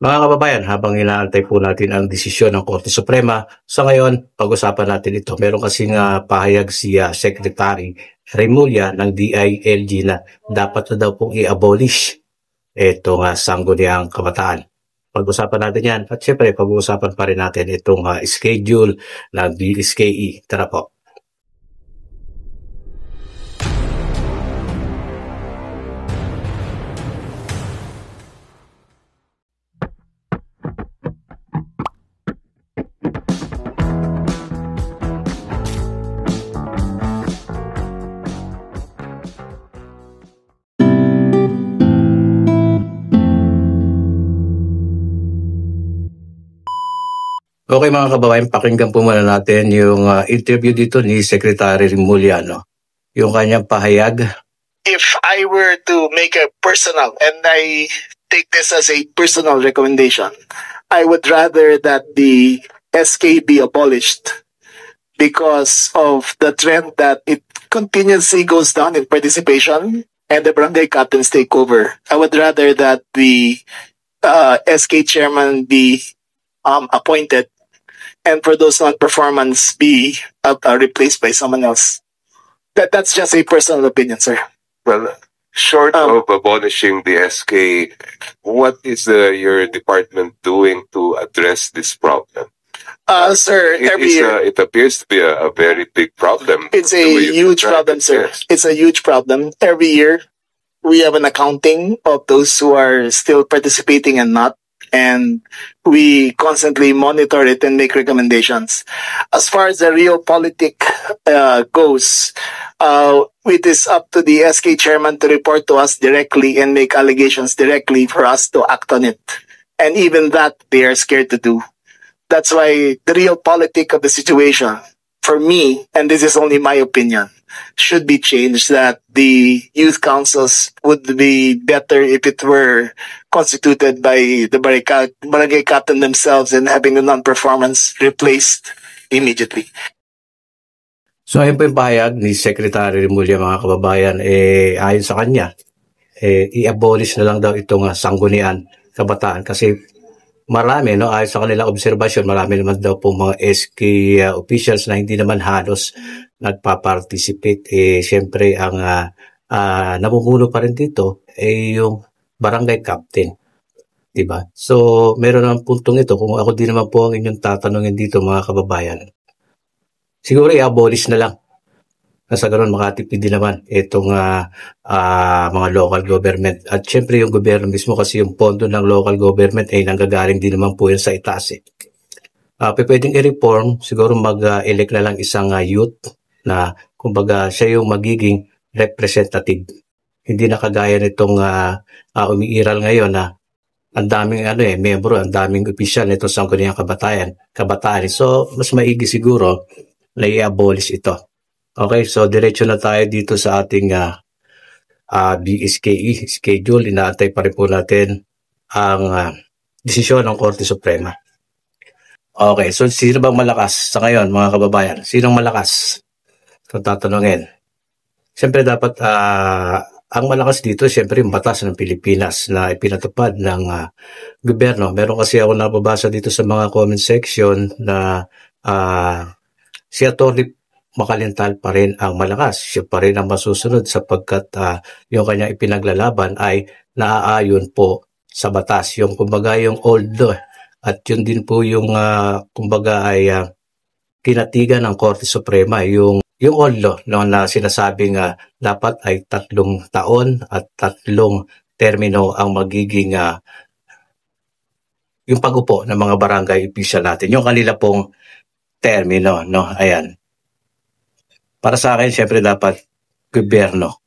Mga kababayan, habang inaantay po natin ang desisyon ng Korte Suprema, sa ngayon, pag-usapan natin ito. Meron kasing pahayag si Secretary Remulla ng DILG na dapat na daw pong i-abolish itong sangguniang kabataan. Pag-usapan natin yan. At syempre, pag-uusapan pa rin natin itong schedule ng DSKE. Tara po. Okay mga kababayan, pakinggan po muna natin yung interview dito ni Secretary Remulla, no? Yung kanyang pahayag. If I were to make a personal, and I take this as a personal recommendation, I would rather that the SK be abolished because of the trend that it continuously goes down in participation and the barangay captains take over. I would rather that the SK chairman be appointed, and for those non-performance be replaced by someone else. That's just a personal opinion, sir. Well, short of abolishing the SK, what is your department doing to address this problem? Sir, every year it appears to be a very big problem. it's a huge problem, sir. Yes. It's a huge problem. Every year, we have an accounting of those who are still participating and not, and we constantly monitor it and make recommendations. As far as the realpolitik goes, it is up to the SK chairman to report to us directly and make allegations directly for us to act on it. And even that, they are scared to do. That's why the realpolitik of the situation, for me, and this is only my opinion, should be changed, that the youth councils would be better if it were constituted by the barangay captain themselves and having the non-performance replaced immediately. So ayun po yung pahayag ni Secretary Remulla, mga kababayan. Ayon sa kanya, i-abolish na lang daw itong sanggunian kabataan kasi marami, no, ayon sa kanilang obserbasyon, marami naman daw po mga SK officials na hindi naman halos nagpa-participate. Siyempre, ang namumuno pa rin dito yung barangay captain. Diba? So, meron ang puntong ito. Kung ako din naman po ang inyong tatanungin dito, mga kababayan, siguro i-abolish na lang. Nasa ganoon makatipid din naman itong mga local government. At syempre yung gobyerno mismo, kasi yung pondo ng local government ay nanggagaling din naman po yan sa itaas. Pwedeng i-reform, siguro mag-elect na lang isang youth na kumbaga siya yung magiging representative. Hindi na kagaya nitong umiiral ngayon na ang daming membro, ang daming opisyal nitong sangguniang kabataan. So mas maigi siguro na i-abolish ito. Okay, so diretso na tayo dito sa ating DSKE schedule. Inaantay pa rin po natin ang desisyon ng Korte Suprema. Okay, so sino bang malakas sa ngayon, mga kababayan? Sinong malakas? Kung tatanungin. Siyempre dapat ang malakas dito, siyempre yung batas ng Pilipinas na ipinatupad ng gobyerno. Meron kasi ako nababasa dito sa mga comment section na si Atty. Makalintal pa rin ang malakas. Siya pa rin ang masusunod sapagkat yung kanyang ipinaglalaban ay naaayon po sa batas. Yung kumbaga yung old law. At yun din po yung kumbaga ay kinatigan ng Korte Suprema. Yung old law no, na sinasabing dapat ay 3 taon at 3 termino ang magiging yung pag-upo ng mga barangay official natin. Yung kanila pong termino. No? Ayan. Para sa akin, siyempre dapat gobyerno.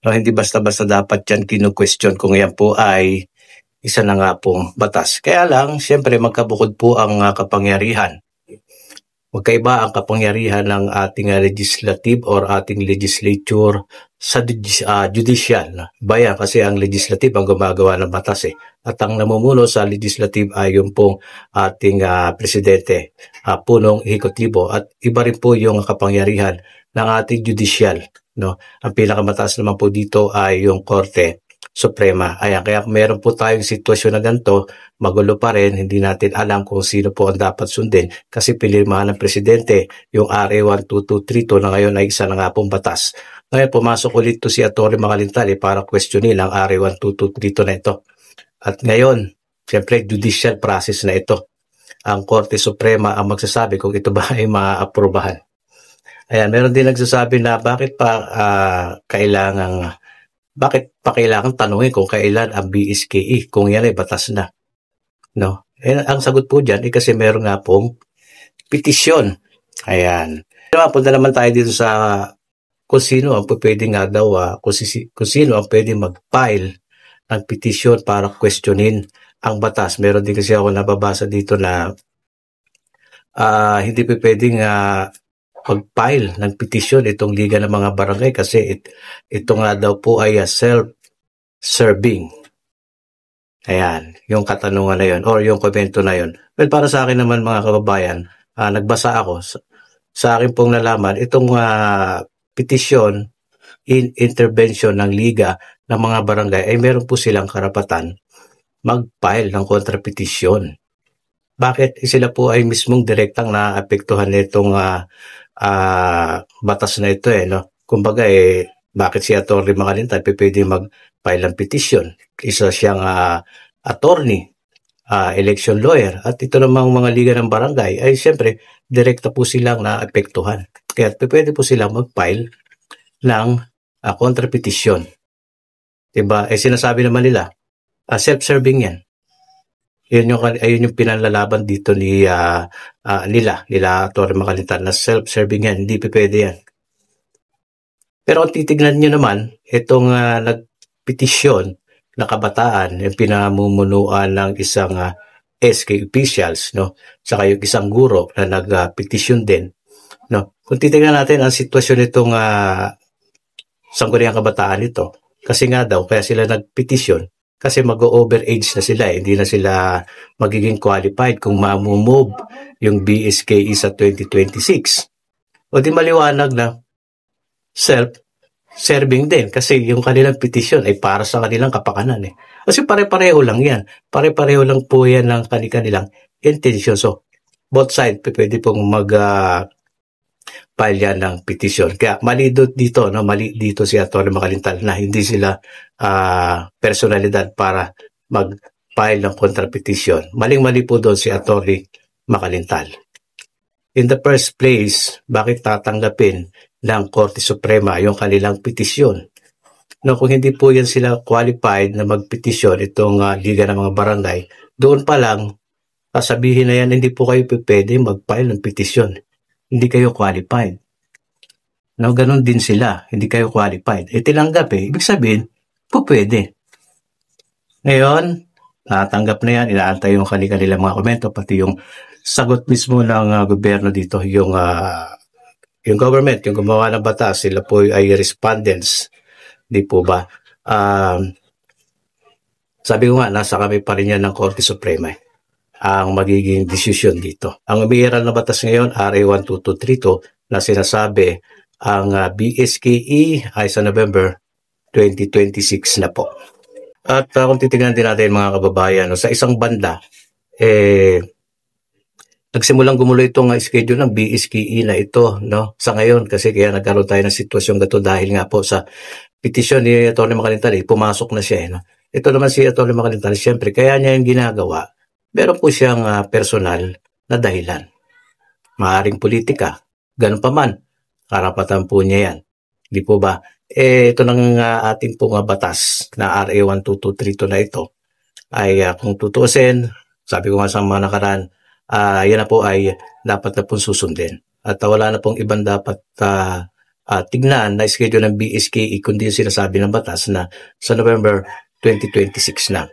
No, hindi basta-basta dapat yan kinu-question kung yan po ay isa na nga pong batas. Kaya lang, siyempre magkabukod po ang kapangyarihan. Magkaiba ang kapangyarihan ng ating legislative or ating legislature sa judicial. Bayan kasi ang legislative ang gumagawa ng batas At ang namumuno sa legislative ay yung pong ating presidente, punong ehekutibo. At iba rin po yung kapangyarihan ng ating judicial. No? Ang pinakamataas naman po dito ay yung korte Suprema. Ayan, kaya meron po tayong sitwasyon na ganito, magulo pa rin, hindi natin alam kung sino po ang dapat sundin kasi pinirmahan ng Presidente yung RA 12232 na ngayon ay isa na nga pong batas. Ngayon, pumasok ulit to si Atty. Macalintali para questionin ang RA 12232 na ito. At ngayon, siyempre, judicial process na ito. Ang Korte Suprema ang magsasabi kung ito ba ay maaaprobahan. Ayan, meron din nagsasabi na bakit pa kailangan tanungin kung kailan ang BSKE kung yan ay batas na. No? Ang sagot po dyan kasi meron nga pong petisyon. Ayan. Punta naman tayo dito sa kung sino ang pwede nga daw, kung sino ang pwede mag-file ng petisyon para questionin ang batas. Meron din kasi ako nababasa dito na hindi pa pwedeng mag-file ng petisyon itong Liga ng mga Barangay kasi ito nga daw po ay self-serving. Ayan, yung katanungan na yun or yung komento na yun. Well, para sa akin naman mga kababayan, nagbasa ako. Sa akin pong nalaman, itong petisyon in intervention ng Liga ng mga Barangay ay meron po silang karapatan mag-file ng kontrapetisyon. Bakit? Sila po ay mismong direktang naapektuhan nitong batas na ito no? Kumbaga bakit si Atty. Macalintali pwede mag-file ng petition? Isa siyang attorney, election lawyer, at ito namang mga liga ng barangay ay siyempre direkta po silang naapektuhan. Kaya pwede po silang mag-file ng kontrapetisyon. Diba? Sinasabi naman nila, self-serving yan. Ayun yung pinanlalaban dito nila Atty. Macalintali na self-serving yan, hindi pwede yan. Pero kung titignan nyo naman, itong nagpetisyon na kabataan, yung pinamumunuan ng isang SK officials, no? Saka yung isang guro na nagpetisyon din. No? Kung titignan natin ang sitwasyon nitong sangguniang kabataan ito, kasi nga daw, kaya sila nagpetisyon, kasi mag-over-age na sila, hindi na sila magiging qualified kung ma-move yung BSKE sa 2026. O di maliwanag na self-serving din kasi yung kanilang petisyon ay para sa kanilang kapakanan. Kasi pare-pareho lang yan. Pare-pareho lang po yan ng kanilang intention. So, both sides pwede pong file yan ng petisyon. Kaya mali dito si Atty. Macalintali na hindi sila personalidad para mag-file ng kontrapetisyon. Maling-mali po doon si Atty. Macalintali. In the first place, bakit tatanggapin ng Korte Suprema yung kanilang petisyon? No, kung hindi po yan sila qualified na magpetisyon itong Liga ng mga Barangay, doon pa lang sasabihin na yan, hindi po kayo pwede mag-file ng petisyon. Hindi kayo qualified. No, ganun din sila. Hindi kayo qualified. Tinanggap ibig sabihin, po pwede. Ngayon, natanggap na yan, inaantay yung kanilang mga komento, pati yung sagot mismo ng gobyerno dito, yung government, yung gumawa ng batas, sila po ay respondents. Di po ba? Sabi ko nga, nasa kami pa rin yan ng Korte Suprema ang magiging desisyon dito. Ang umiiral na batas ngayon, RA 12232, na sinasabi ang BSKE ay sa November 2026 na po. At kung titignan din natin mga kababayan, sa isang banda, nagsimulang gumulo itong schedule ng BSKE na ito, no? Sa ngayon, kasi kaya nagkaroon tayo ng sitwasyon gato dahil nga po sa petisyon ni Atty. Macalintali, pumasok na siya. No? Ito naman si Atty. Macalintali, siyempre, kaya niya yung ginagawa. Meron po siyang personal na dahilan. Maaring politika. Ganun pa man. Karapatan po niya yan. Di po ba? Ito ng ating pong batas na RA 12232 na ito ay kung tutuusin, sabi ko nga sa mga nakaraan, yan na po ay dapat na pong susundin. At wala na pong ibang dapat tignan na schedule ng BSKE kundi yung sinasabi ng batas na sa November 2026 na.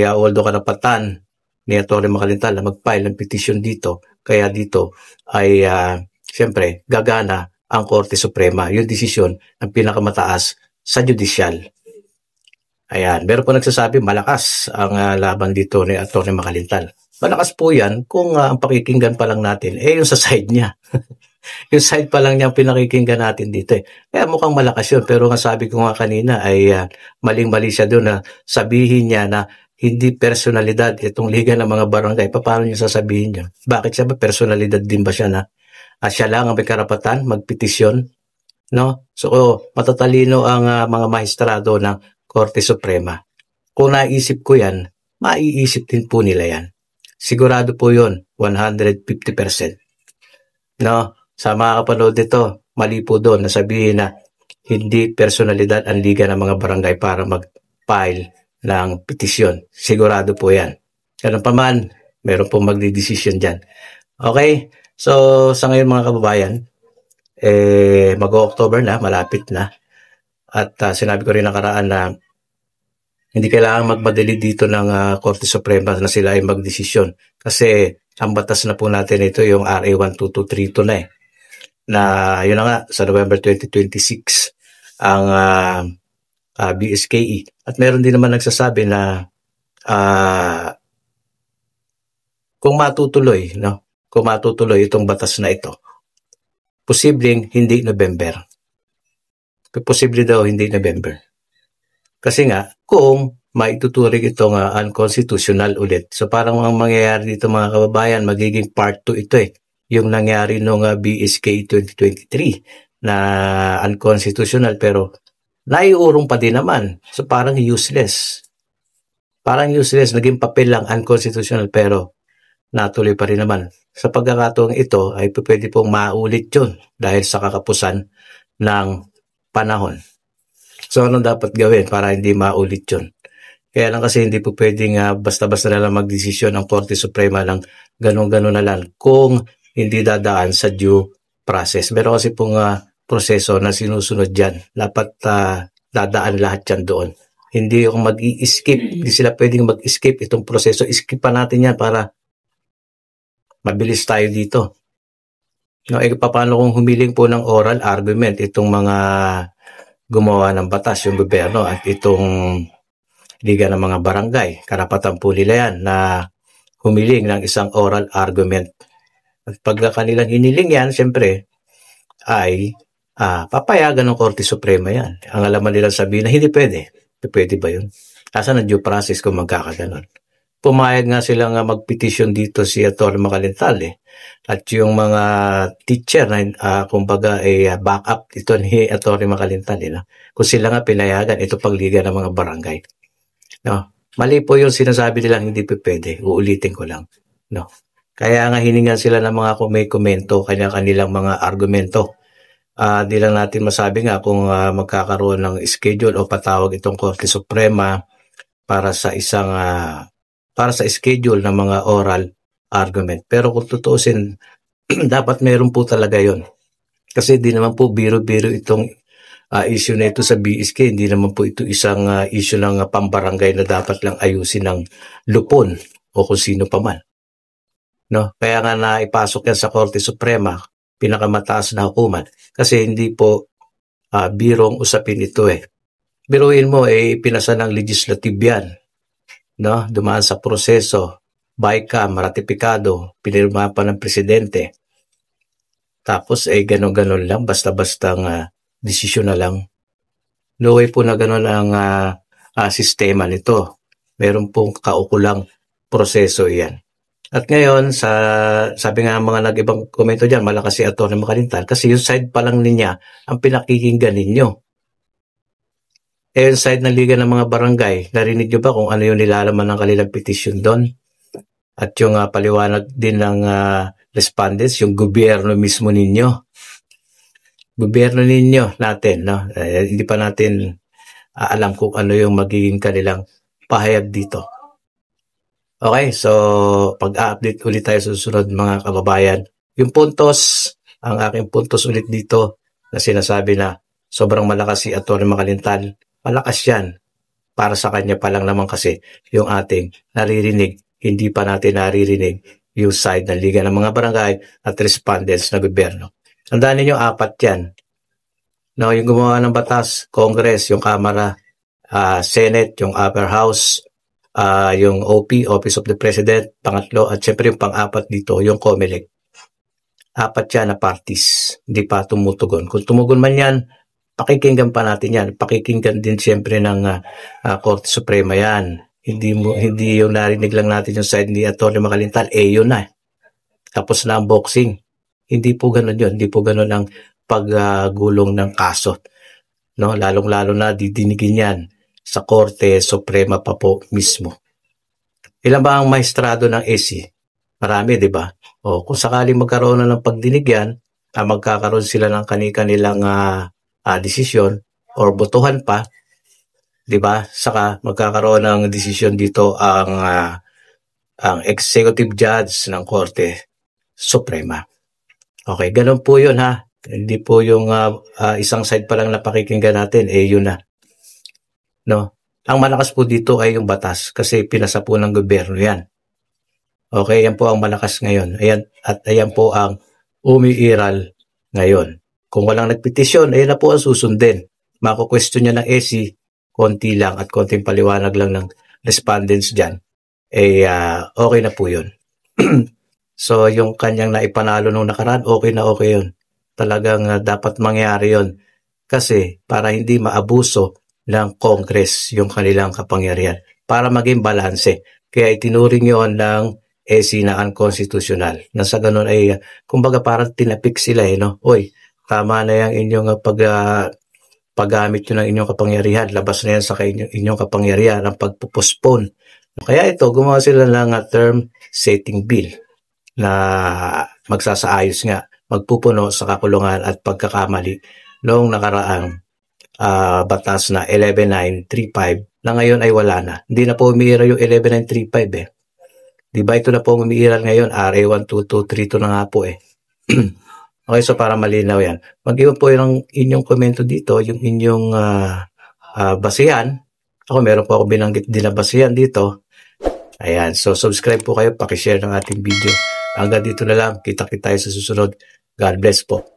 Although karapatan ni Atty. Macalintali na mag-file ng petition dito, kaya dito ay siyempre gagana ang Korte Suprema, yung desisyon ng pinakamataas sa judicial. Ayan, meron po nagsasabi malakas ang laban dito ni Atty. Macalintali. Malakas po yan kung ang pakikinggan pa lang natin, yung sa side niya. Yung side pa lang niya ang pinakikinggan natin dito eh. Kaya mukhang malakas yun. Pero nga sabi ko nga kanina ay maling-mali siya doon na sabihin niya na hindi personalidad itong Liga ng mga Barangay. Paano niya sasabihin yun? Bakit siya ba? Personalidad din ba siya na siya lang ang may karapatan magpetisyon? No? So, matatalino ang mga maestrado ng Korte Suprema. Kung naisip ko yan, maiisip din po nila yan. Sigurado po yun, 150%. No? Sa mga kapanood nito, mali po doon na sabihin na hindi personalidad ang Liga ng mga Barangay para mag-file ng petisyon. Sigurado po yan. Ganun pa man, meron pong magdidesisyon dyan. Okay? So, sa ngayon mga kababayan, mag-October na, malapit na. At sinabi ko rin nakaraan na hindi kailangan magmadali dito ng Korte Suprema na sila ay magdesisyon. Kasi ang batas na po natin ito yung RA 12232 na eh. Na yun na nga, sa November 2026 ang BSKE. At meron din naman nagsasabi na kung matutuloy, no? Kung matutuloy itong batas na ito, posibleng hindi November. Posible daw hindi November. Kasi nga, kung maituturing itong unconstitutional ulit. So parang ang mangyayari dito mga kababayan, magiging part 2 ito eh. Yung nangyari nung BSK 2023 na unconstitutional pero naiurong pa din naman. So parang useless. Parang useless, naging papel lang unconstitutional pero natuloy pa rin naman. Sa pagkakataong ito ay pwede pong maulit yun dahil sa kakapusan ng panahon. So, anong dapat gawin para hindi maulit yun? Kaya lang kasi hindi po pwedeng basta-basta na lang magdesisyon ng Korte Suprema ng ganun-ganun na lang kung hindi dadaan sa due process. Meron kasi pong proseso na sinusunod dyan. Dapat dadaan lahat dyan doon. Hindi yung mag-i-skip. Hindi sila pwedeng mag-skip itong proseso. Skip pa natin yan para mabilis tayo dito. No, paano kung humiling po ng oral argument itong mga gumawa ng batas, yung gobyerno at itong Liga ng mga Barangay. Karapatan po nila yan na humiling ng isang oral argument. At pag kanilang hiniling yan, siyempre, ay papayagan ng Korte Suprema yan. Ang alaman nilang sabihin na hindi pwede. Pwede ba yun? Asan ang due process kung magkakaganon? Pumayag nga silang magpetisyon dito si Atty. Macalintal eh. At yung mga teacher na kumbaga ay backup ito ni Atty. Macalintal eh, no? Kung sila nga pinayagan, ito pang Liga ng mga Barangay. No? Mali po yung sinasabi nilang hindi pwede. Uulitin ko lang. No? Kaya nga hiningan sila ng mga komento, kanilang mga argumento. Di lang natin masabi nga kung magkakaroon ng schedule o patawag itong Korte Suprema para sa isang para sa schedule ng mga oral argument. Pero kung tutuusin, dapat meron po talaga yon. Kasi di naman po biro-biro itong issue na ito sa BSK. Hindi naman po ito isang issue ng pambarangay na dapat lang ayusin ng lupon o kung sino pa man. No? Kaya nga naipasok yan sa Korte Suprema, pinakamataas na hukuman. Kasi hindi po birong usapin ito eh. Biruin mo pinasa ng legislative yan. No? Dumaan sa proseso, BICAM, ratifikado, pinirma pa ng presidente. Tapos ganon-ganon lang, basta-bastang desisyon na lang. No way po na ganon ang sistema nito. Meron pong kaukulang proseso yan. At ngayon, sabi nga mga nag-ibang komento dyan, malakas si Atty. Macalintal kasi yung side pa lang niya ang pinakikinggan ninyo. Yung side ng Liga ng mga Barangay, narinig nyo ba kung ano yung nilalaman ng kanilang petition doon? At yung paliwanag din ng respondents, yung gobyerno mismo ninyo. Gobyerno ninyo natin, no? Hindi pa natin alam kung ano yung magiging kanilang pahayag dito. Okay, so pag-update ulit tayo sa susunod mga kababayan. Yung puntos, ang aking puntos ulit dito na sinasabi na sobrang malakas si Atty. Macalintal. Malakas yan. Para sa kanya pa lang naman kasi yung ating naririnig. Hindi pa natin naririnig yung side ng Liga ng mga Barangay at respondents na gobyerno. Tandaan ninyo, 4 yan. No, yung gumawa ng batas, Congress, yung Kamara, Senate, yung Upper House, yung OP, Office of the President, pangatlo, at syempre yung pang-4 dito, yung COMELEC. apat yan na parties, hindi pa tumutugon. Kung tumugon man yan, pakikinggan pa natin yan. Pakikinggan din siyempre ng Korte Suprema yan. Hindi yung narinig lang natin yung side ni Atty. Makalintal, yun na. Tapos na ang boxing. Hindi po ganun yun. Hindi po ganun ang paggulong ng kaso. No? Lalong-lalo na didinigin yan sa Korte Suprema pa po mismo. Ilan ba ang maestrado ng AC? Marami, di ba? O, kung sakaling magkaroon na ng pagdinig yan, magkakaroon sila ng kanilang desisyon or botohan pa, di ba? Saka magkakaroon ng desisyon dito ang executive judge ng Korte Suprema. Okay, ganun po yun ha. Hindi po yung isang side pa lang na pakikinggan natin, yun na. No? Ang malakas po dito ay yung batas kasi pinasa po ng gobyerno yan. Okay, yan po ang malakas ngayon. Ayan po ang umiiral ngayon. Kung walang nagpetisyon, ayan na po ang susundin. Mako-question niya ng AC, konti lang at konting paliwanag lang ng respondents dyan. Okay na po yun. So, yung kanyang naipanalo nung nakaraan, okay na okay yun. Talagang dapat mangyari yun. Kasi para hindi maabuso ng Congress yung kanilang kapangyarihan. Para maging balanse. Kaya itinuring yun ng AC na unconstitutional. Na sa ganun ay, kumbaga parang tinapik sila no? Oy, tama na yung inyong paggamit nyo ng inyong kapangyarihan. Labas na yan sa inyong kapangyarihan ang pagpupostpone. Kaya ito, gumawa sila ng term setting bill na magsasaayos nga, magpupuno sa kakulungan at pagkakamali noong nakaraang batas na 11935 na ngayon ay wala na. Hindi na po umiira yung 11935 Diba ito na po umiiral ngayon, RA 12232 na nga po Okay, so para malinaw yan. Mag-iwan po yung inyong komento dito, yung inyong basihan. Ako meron po ako binanggit din na basihan dito. Ayan, so subscribe po kayo, pakishare ng ating video. Hanggang dito na lang, kita-kita tayo sa susunod. God bless po.